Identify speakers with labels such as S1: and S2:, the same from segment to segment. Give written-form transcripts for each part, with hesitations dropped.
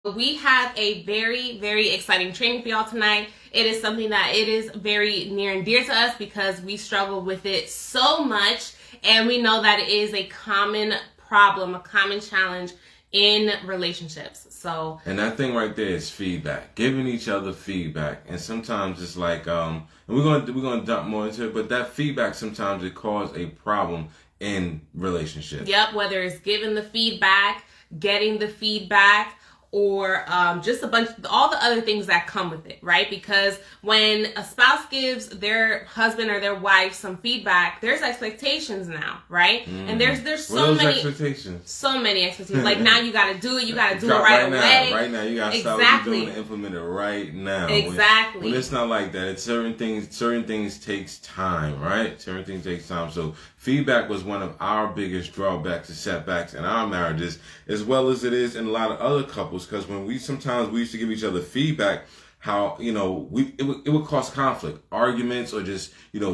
S1: We have a very, very exciting training for y'all tonight. It is something that it is very near and dear to us because we struggle with it so much, and we know that it is a common problem, a common challenge in relationships.
S2: And that thing right there is feedback, giving each other feedback. And sometimes it's like and we're gonna dump more into it, but that feedback sometimes it causes a problem in relationships.
S1: Yep, whether it's giving the feedback, getting the feedback, or just all the other things that come with it, right? Because when a spouse gives their husband or their wife some feedback, there's expectations now, right? And there's so many expectations. So many expectations. Like now you got to do it. You got to do it right away.
S2: Right now, you got to stop what you're doing and implement it right now.
S1: Exactly.
S2: When it's not like that. It's certain things takes time, right? Certain things takes time. So feedback was one of our biggest drawbacks and setbacks in our marriages, as well as it is in a lot of other couples. Because when we used to give each other feedback, how it would cause conflict, arguments, or just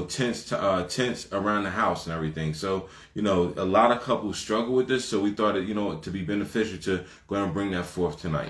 S2: tense around the house and everything. So a lot of couples struggle with this. So we thought it to be beneficial to go ahead and bring that forth tonight.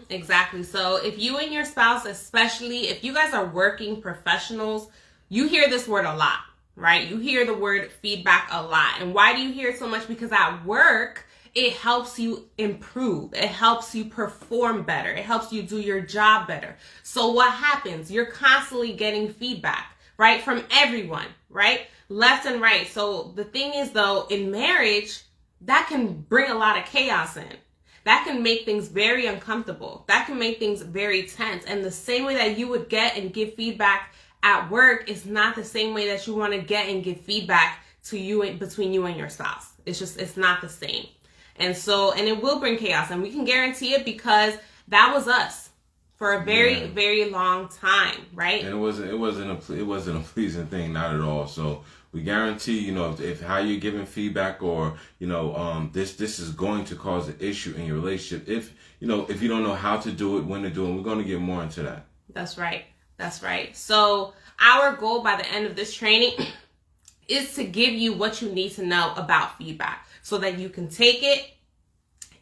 S1: Exactly. So if you and your spouse, especially if you guys are working professionals, you hear this word a lot. Right? You hear the word feedback a lot. And why do you hear it so much? Because at work, it helps you improve. It helps you perform better. It helps you do your job better. So what happens? You're constantly getting feedback, right? From everyone, right? Left and right. So the thing is though, in marriage, that can bring a lot of chaos in. That can make things very uncomfortable. That can make things very tense. And the same way that you would get and give feedback at work is not the same way that you want to get and give feedback to you between you and your spouse. It's not the same. And it will bring chaos, and we can guarantee it because that was us for a very, very long time, right?
S2: And it wasn't a pleasing thing, not at all. So we guarantee, if how you're giving feedback or, this is going to cause an issue in your relationship. If you don't know how to do it, when to do it, we're going to get more into that.
S1: That's right. That's right. So our goal by the end of this training is to give you what you need to know about feedback so that you can take it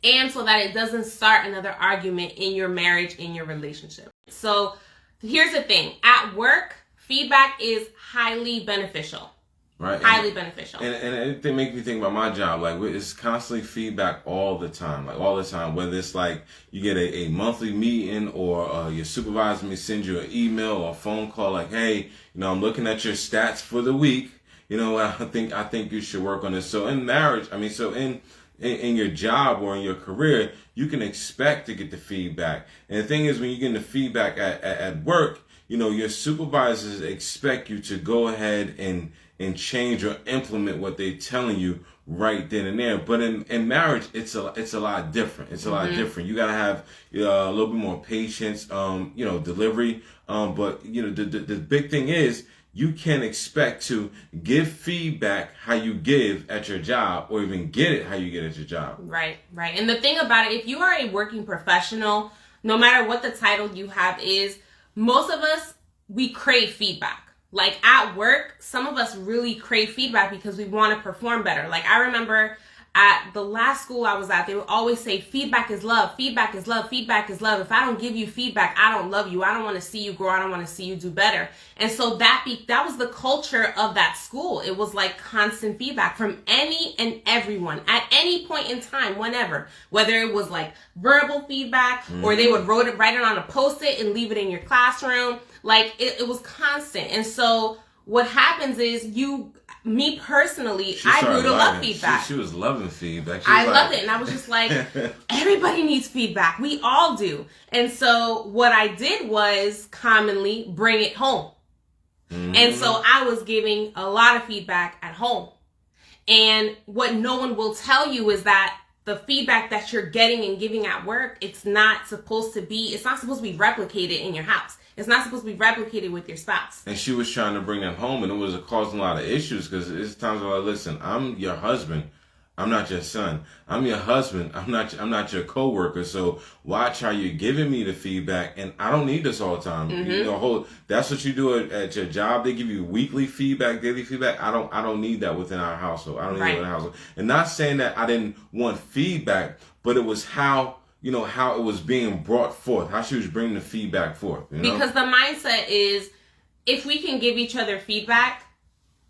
S1: and so that it doesn't start another argument in your marriage, in your relationship. So here's the thing. At work, feedback is highly beneficial.
S2: Right.
S1: Highly beneficial.
S2: And it makes me think about my job. Like, it's constantly feedback all the time. Like, all the time. Whether it's like you get a monthly meeting or your supervisor may send you an email or a phone call like, hey, I'm looking at your stats for the week. I think you should work on this. So in marriage, in your job or in your career, you can expect to get the feedback. And the thing is, when you get the feedback at work, your supervisors expect you to go ahead and change or implement what they're telling you right then and there. But in marriage, it's a lot different. It's a lot different. You gotta have a little bit more patience, delivery. But the big thing is you can expect to give feedback how you give at your job, or even get it how you get at your job.
S1: Right. And the thing about it, if you are a working professional, no matter what the title you have is, most of us, we crave feedback. Like at work, some of us really crave feedback because we want to perform better. Like I remember at the last school I was at, they would always say, feedback is love, feedback is love, feedback is love. If I don't give you feedback, I don't love you. I don't want to see you grow. I don't want to see you do better. And so that was the culture of that school. It was like constant feedback from any and everyone at any point in time, whenever, whether it was like verbal feedback or they would write it on a Post-it and leave it in your classroom. Like it was constant. And so what happens is me personally, I grew to love feedback.
S2: She was loving feedback.
S1: I loved it. And I was just like, everybody needs feedback. We all do. And so what I did was commonly bring it home. And so I was giving a lot of feedback at home. And what no one will tell you is that the feedback that you're getting and giving at work, it's not supposed to be replicated in your house. It's not supposed to be replicated with your spouse.
S2: And she was trying to bring that home, and it was causing a lot of issues because it's times where, listen, I'm your husband. I'm not your son. I'm your husband. I'm not your coworker. So watch how you're giving me the feedback, and I don't need this all the time. That's what you do at your job. They give you weekly feedback, daily feedback. I don't need that within our household. I don't need it within our household. And not saying that I didn't want feedback, but it was how how it was being brought forth, how she was bringing the feedback forth.
S1: Because the mindset is, if we can give each other feedback,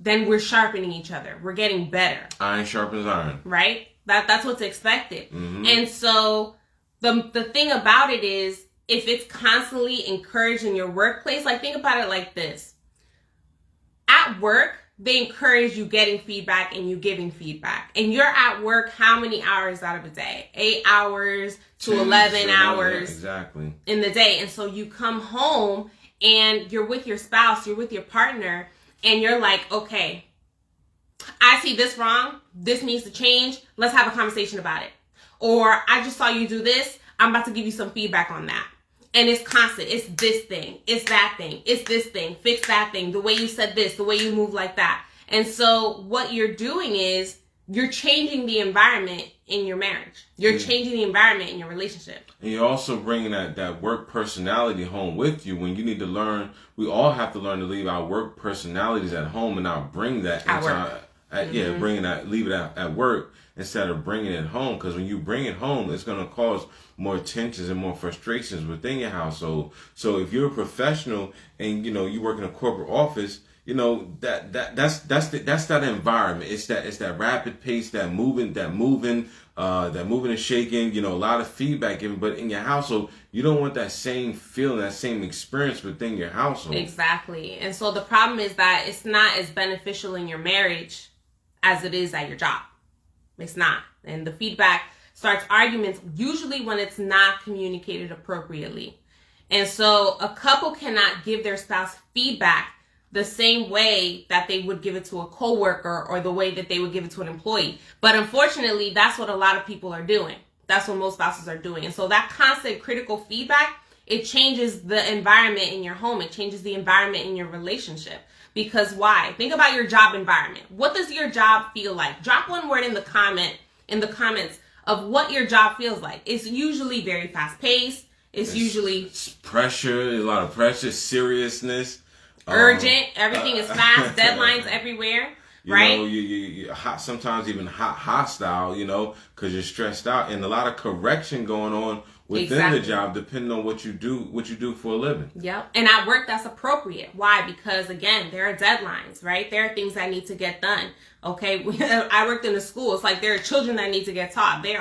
S1: then we're sharpening each other. We're getting better.
S2: Iron sharpens iron.
S1: Right? That's what's expected.
S2: Mm-hmm.
S1: And so the thing about it is, if it's constantly encouraged in your workplace, like think about it like this. At work, they encourage you getting feedback and you giving feedback. And you're at work how many hours out of a day? 8 hours to 11 hours
S2: exactly
S1: in the day. And so you come home and you're with your spouse, you're with your partner, and you're like, okay, I see this wrong. This needs to change. Let's have a conversation about it. Or I just saw you do this. I'm about to give you some feedback on that. And it's constant. It's this thing. It's that thing. It's this thing. Fix that thing. The way you said this. The way you move like that. And so what you're doing is you're changing the environment in your marriage. You're changing the environment in your relationship.
S2: And you're also bringing that work personality home with you when you need to learn. We all have to learn to leave our work personalities at home and not bring that
S1: At
S2: into
S1: work.
S2: bringing that, leave it at work instead of bringing it home. Because when you bring it home, it's going to cause more tensions and more frustrations within your household. So if you're a professional and you work in a corporate office, that's that environment. It's that rapid pace, that moving and shaking. A lot of feedback given. But in your household, you don't want that same feeling, that same experience within your household.
S1: Exactly. And so the problem is that it's not as beneficial in your marriage as it is at your job. It's not. And the feedback starts arguments usually when it's not communicated appropriately. And so a couple cannot give their spouse feedback the same way that they would give it to a coworker or the way that they would give it to an employee. But unfortunately, that's what a lot of people are doing. That's what most spouses are doing. And so that constant critical feedback, it changes the environment in your home. It changes the environment in your relationship. Because why? Think about your job environment. What does your job feel like? Drop one word in the comments of what your job feels like. It's usually very fast paced. It's usually
S2: pressure, a lot of pressure, seriousness,
S1: urgent. Everything is fast. Deadlines everywhere. Right?
S2: You hot, sometimes even hostile. Because you're stressed out, and a lot of correction going on within the job, depending on what you do for a living.
S1: Yep. And at work, that's appropriate. Why? Because again, there are deadlines, right? There are things that need to get done. Okay. I worked in a school. It's like there are children that need to get taught. There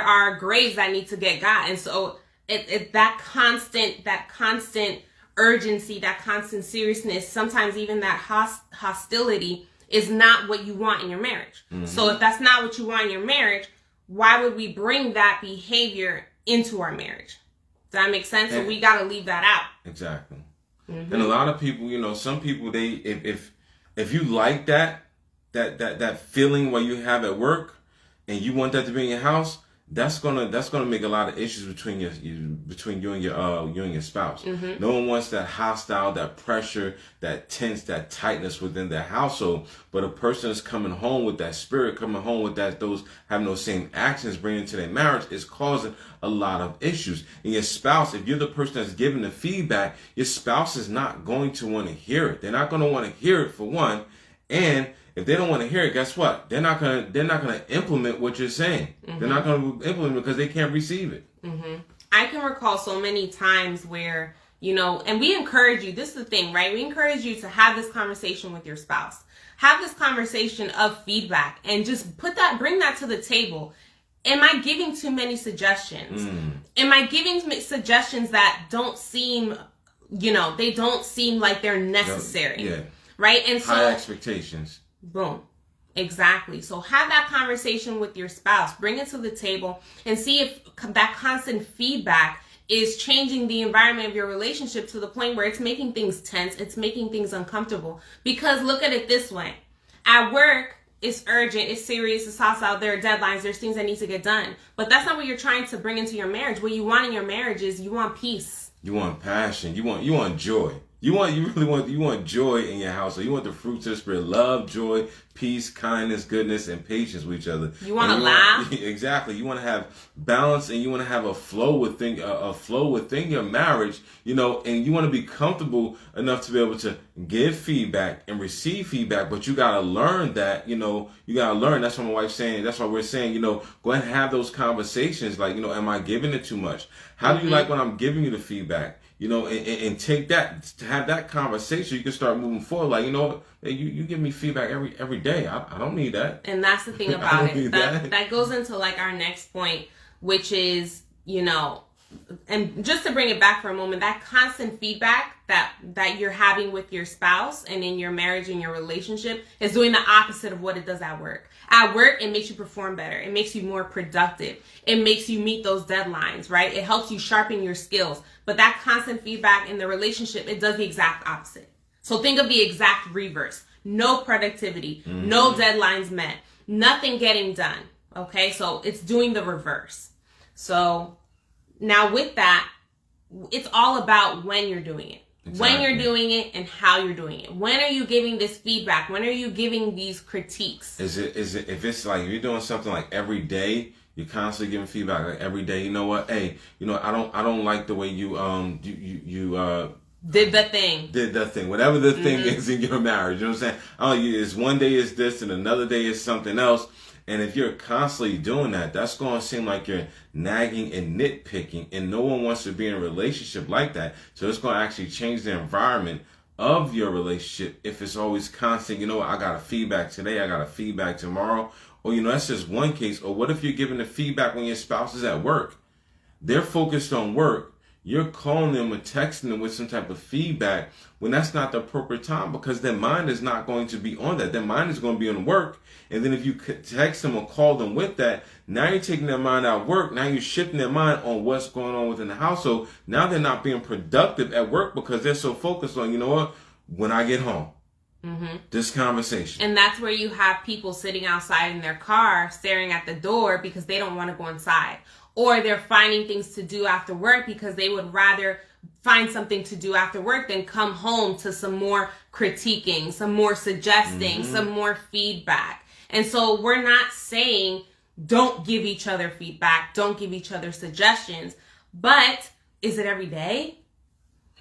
S1: are grades that need to get got. And so that constant urgency, that constant seriousness, sometimes even that hostility is not what you want in your marriage. Mm-hmm. So if that's not what you want in your marriage, why would we bring that behavior into our marriage? Does that make sense? So we got to leave that out.
S2: Exactly. Mm-hmm. And a lot of people, some people, they if you like that feeling what you have at work and you want that to be in your house, that's gonna make a lot of issues between you and your spouse. Mm-hmm. No one wants that hostile, that pressure, that tense, that tightness within their household. But a person is coming home with that spirit, coming home with those having those same actions bringing to their marriage is causing a lot of issues. And your spouse, if you're the person that's giving the feedback, your spouse is not going to want to hear it. They're not going to want to hear it for one, and if they don't want to hear it, guess what? They're not gonna implement what you're saying. Mm-hmm. They're not gonna implement it because they can't receive it.
S1: Mm-hmm. I can recall so many times where, and we encourage you. This is the thing, right? We encourage you to have this conversation with your spouse. Have this conversation of feedback and just bring that to the table. Am I giving too many suggestions? Am I giving suggestions that don't seem, they don't seem like they're necessary?
S2: Yeah.
S1: Right? And so
S2: high expectations.
S1: Boom. Exactly. So have that conversation with your spouse. Bring it to the table and see if that constant feedback is changing the environment of your relationship to the point where it's making things tense. It's making things uncomfortable. Because look at it this way. At work, it's urgent, it's serious, it's hostile, there are deadlines, there's things that need to get done. But that's not what you're trying to bring into your marriage. What you want in your marriage is you want peace.
S2: You want passion. You want joy. You want joy in your house. So you want the fruits of the spirit: love, joy, peace, kindness, goodness, and patience with each other.
S1: You want to laugh.
S2: Exactly. You want to have balance, and you want to have a flow within your marriage. And you want to be comfortable enough to be able to give feedback and receive feedback. But you got to learn that. You got to learn. That's what my wife's saying. That's what we're saying. Go ahead and have those conversations. Like, am I giving it too much? How do you like when I'm giving you the feedback? And take that, to have that conversation. You can start moving forward. Like, you give me feedback every day. I don't need that.
S1: And that's the thing about it. That goes into like our next point, which is, and just to bring it back for a moment, that constant feedback that you're having with your spouse and in your marriage and your relationship is doing the opposite of what it does at work. At work, it makes you perform better. It makes you more productive. It makes you meet those deadlines, right? It helps you sharpen your skills. But that constant feedback in the relationship, it does the exact opposite. So think of the exact reverse. No productivity, no deadlines met, nothing getting done. Okay, so it's doing the reverse. So now with that, it's all about when you're doing it. Exactly. When you're doing it and how you're doing it. When are you giving this feedback? When are you giving these critiques?
S2: Is it if it's like you're doing something like every day, you're constantly giving feedback like every day. You know what? Hey, I don't like the way you
S1: did the thing.
S2: Whatever the thing is in your marriage. You know what I'm saying? It's one day is this and another day is something else. And if you're constantly doing that, that's going to seem like you're nagging and nitpicking, and no one wants to be in a relationship like that. So it's going to actually change the environment of your relationship if it's always constant. I got a feedback today, I got a feedback tomorrow. Or, that's just one case. Or what if you're giving the feedback when your spouse is at work? They're focused on work. You're calling them or texting them with some type of feedback when that's not the appropriate time, because their mind is not going to be on that. Their mind is going to be on work. And then if you text them or call them with that, now you're taking their mind out of work. Now you're shifting their mind on what's going on within the household. Now they're not being productive at work because they're so focused on, when I get home. This conversation.
S1: And that's where you have people sitting outside in their car staring at the door because they don't want to go inside. Or they're finding things to do after work because they would rather find something to do after work than come home to some more critiquing, some more suggesting, some more feedback. And so we're not saying don't give each other feedback, don't give each other suggestions, but is it every day?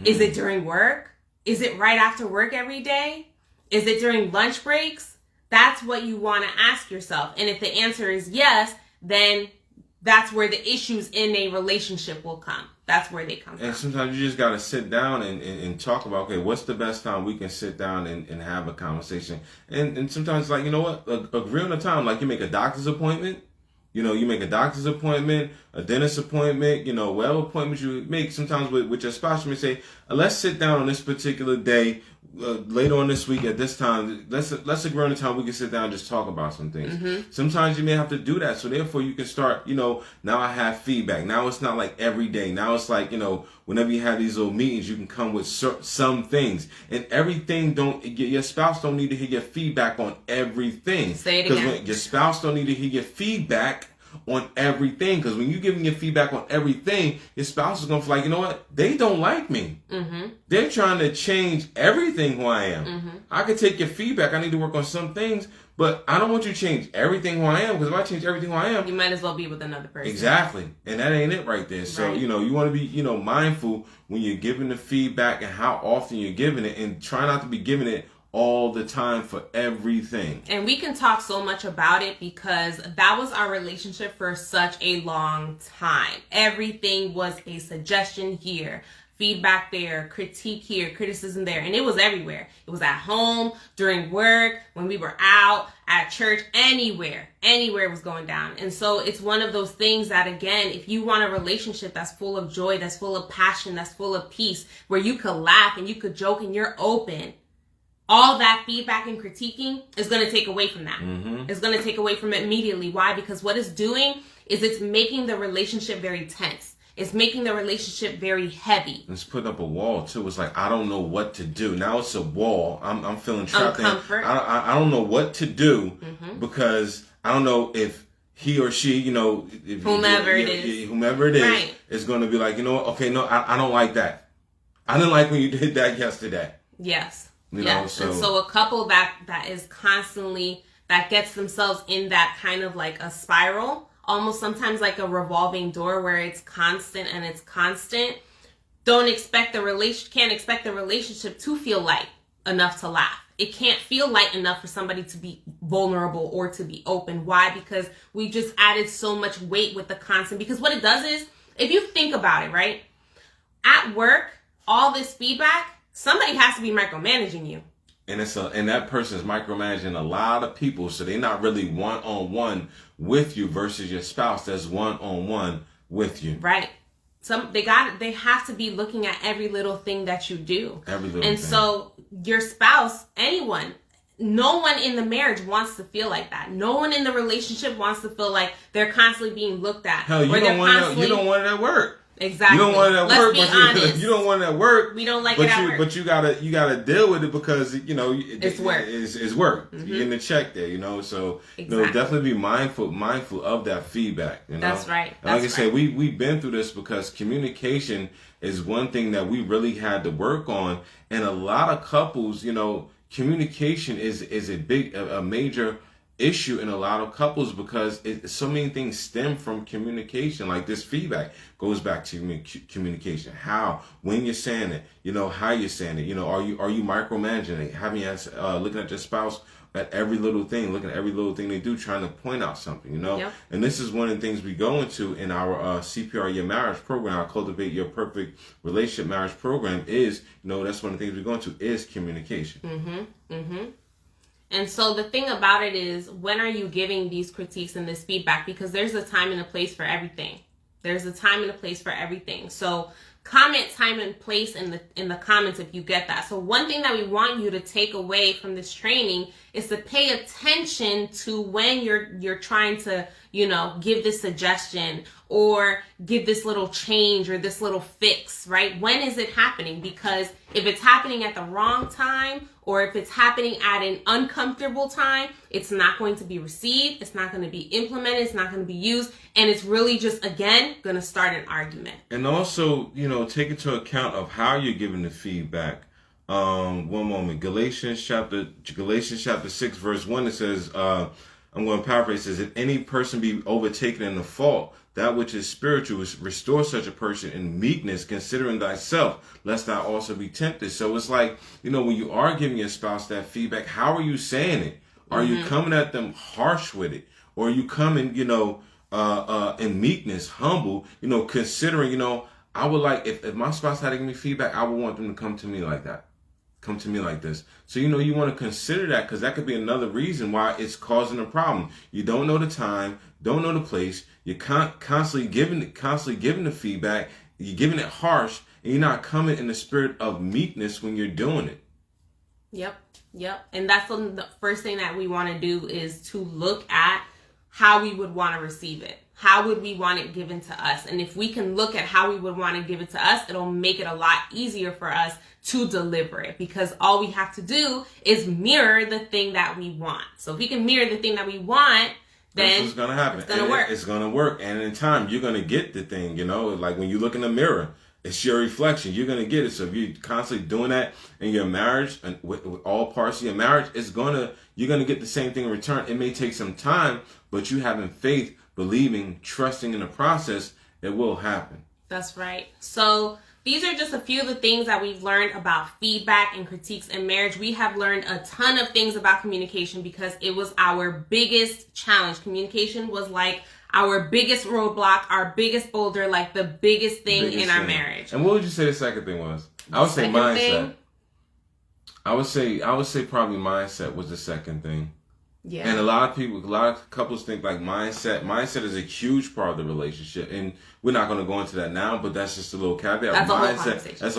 S1: Is it during work? Is it right after work every day? Is it during lunch breaks? That's what you want to ask yourself. And if the answer is yes, then that's where the issues in a relationship will come. That's where they come from.
S2: And sometimes you just got to sit down and talk about, okay, what's the best time we can sit down and have a conversation? And sometimes, like, agree on a time. Like, you make a doctor's appointment. You make a doctor's appointment, a dentist appointment, whatever appointments you make. Sometimes with your spouse, you may say, let's sit down on this particular day, later on this week at this time. Let's agree on the time we can sit down and just talk about some things. Sometimes you may have to do that. So therefore you can start, now I have feedback. Now it's not like every day. Now it's like, whenever you have these little meetings, you can come with some things. And everything your spouse don't need to hear your feedback on everything.
S1: Say it again.
S2: Because your spouse don't need to hear your feedback on everything, because when you're giving your feedback on everything, your spouse is going to feel like, you know what, they don't like me. They're trying to change everything who I am. I could take your feedback. I need to work on some things, but I don't want you to change everything who I am, because if I change everything who I am,
S1: you might as well be with another person.
S2: Exactly. And that ain't it right there. So, you want to be, mindful when you're giving the feedback and how often you're giving it, and try not to be giving it all the time for everything.
S1: And we can talk so much about it because that was our relationship for such a long time. Everything was a suggestion here, feedback there, critique here, criticism there, and it was everywhere. It was at home, during work, when we were out, at church, anywhere it was going down. And so it's one of those things that, again, if you want a relationship that's full of joy, that's full of passion, that's full of peace, where you could laugh and you could joke and you're open, all that feedback and critiquing is going to take away from that. It's going to take away from it immediately. Why? Because what it's doing is it's making the relationship very tense. It's making the relationship very heavy.
S2: It's putting up a wall too. It's like, I don't know what to do. Now it's a wall. I'm feeling trapped. I don't know what to do because I don't know if he or she,
S1: whomever it is, right,
S2: is going to be like, okay, no, I don't like that. I didn't like when you did that yesterday.
S1: Yes.
S2: You
S1: Yes.
S2: know,
S1: And so a couple that is constantly, that gets themselves in that kind of like a spiral, almost sometimes like a revolving door where it's constant and it's constant, can't expect the relationship to feel light enough to laugh. It can't feel light enough for somebody to be vulnerable or to be open. Why? Because we just added so much weight with the constant. Because what it does is, if you think about it, right? At work, all this feedback, somebody has to be micromanaging you.
S2: And and that person is micromanaging a lot of people, so they're not really one-on-one with you versus your spouse that's one-on-one with you.
S1: Right. They have to be looking at every little thing that you do.
S2: Every little
S1: thing. So your spouse, anyone, no one in the marriage wants to feel like that. No one in the relationship wants to feel like they're constantly being looked at.
S2: Hell, you don't want it at work.
S1: Exactly.
S2: You don't want it at work.
S1: Let's be honest.
S2: You don't want it at work.
S1: We don't like it at work.
S2: But you gotta deal with it because
S1: it's work.
S2: It's work. Mm-hmm. You're getting a check there, So definitely be mindful of that feedback.
S1: That's right.
S2: And like I said, we've been through this because communication is one thing that we really had to work on, and a lot of couples, communication is a major issue in a lot of couples because so many things stem from communication. Like this feedback goes back to communication. When you're saying it, how you're saying it. Are you micromanaging it? Looking at your spouse at every little thing, looking at every little thing they do, trying to point out something.
S1: Yep.
S2: And this is one of the things we go into in our CPR Your Marriage program, our Cultivate Your Perfect Relationship Marriage program. Is that's one of the things we go into is communication.
S1: Mm-hmm. Mm-hmm. And so the thing about it is, when are you giving these critiques and this feedback? Because there's a time and a place for everything. There's a time and a place for everything. So comment time and place in the comments if you get that. So one thing that we want you to take away from this training is to pay attention to when you're trying to, give this suggestion or give this little change or this little fix, right? When is it happening? Because if it's happening at the wrong time, or if it's happening at an uncomfortable time, it's not going to be received, it's not going to be implemented, it's not going to be used, and it's really just, again, going to start an argument.
S2: And also, take into account of how you're giving the feedback. One moment. Galatians chapter 6, verse 1, it says, I'm going to paraphrase, it says, if any person be overtaken in a fault, that which is spiritual is restore such a person in meekness, considering thyself, lest thou also be tempted. So it's like, when you are giving your spouse that feedback, how are you saying it? Are you coming at them harsh with it? Or are you coming, in meekness, humble, considering, I would like, if my spouse had to give me feedback, I would want them to come to me like that. Come to me like this. So, you want to consider that, because that could be another reason why it's causing a problem. You don't know the time, don't know the place. You're constantly giving the feedback. You're giving it harsh, and you're not coming in the spirit of meekness when you're doing it.
S1: Yep. And that's the first thing that we want to do, is to look at how we would want to receive it. How would we want it given to us? And if we can look at how we would want to give it to us, it'll make it a lot easier for us to deliver it, because all we have to do is mirror the thing that we want. So if we can mirror the thing that we want, then
S2: it's going to happen.
S1: It's going to work.
S2: It's going to work. And in time, you're going to get the thing, like when you look in the mirror, it's your reflection. You're going to get it. So if you're constantly doing that in your marriage and with all parts of your marriage, you're going to get the same thing in return. It may take some time, but you having faith, believing, trusting in the process, it will happen.
S1: That's right. So these are just a few of the things that we've learned about feedback and critiques in marriage. We have learned a ton of things about communication because it was our biggest challenge. Communication was like our biggest roadblock, our biggest boulder, like the biggest thing in our marriage.
S2: And what would you say the second thing was? I would say mindset. I would say probably mindset was the second thing.
S1: Yeah.
S2: And a lot of couples think like mindset is a huge part of the relationship, and we're not going to go into that now, but that's just a little caveat.
S1: That's a whole conversation.
S2: That's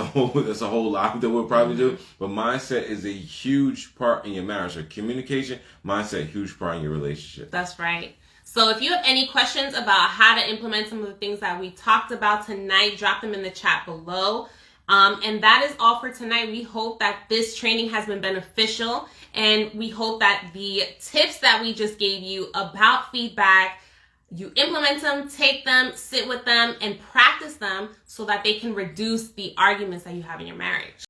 S2: a whole lot that we'll probably do. But mindset is a huge part in your marriage. So communication, mindset, huge part in your relationship.
S1: That's right. So if you have any questions about how to implement some of the things that we talked about tonight, drop them in the chat below. And that is all for tonight. We hope that this training has been beneficial, and we hope that the tips that we just gave you about feedback, you implement them, take them, sit with them, and practice them so that they can reduce the arguments that you have in your marriage.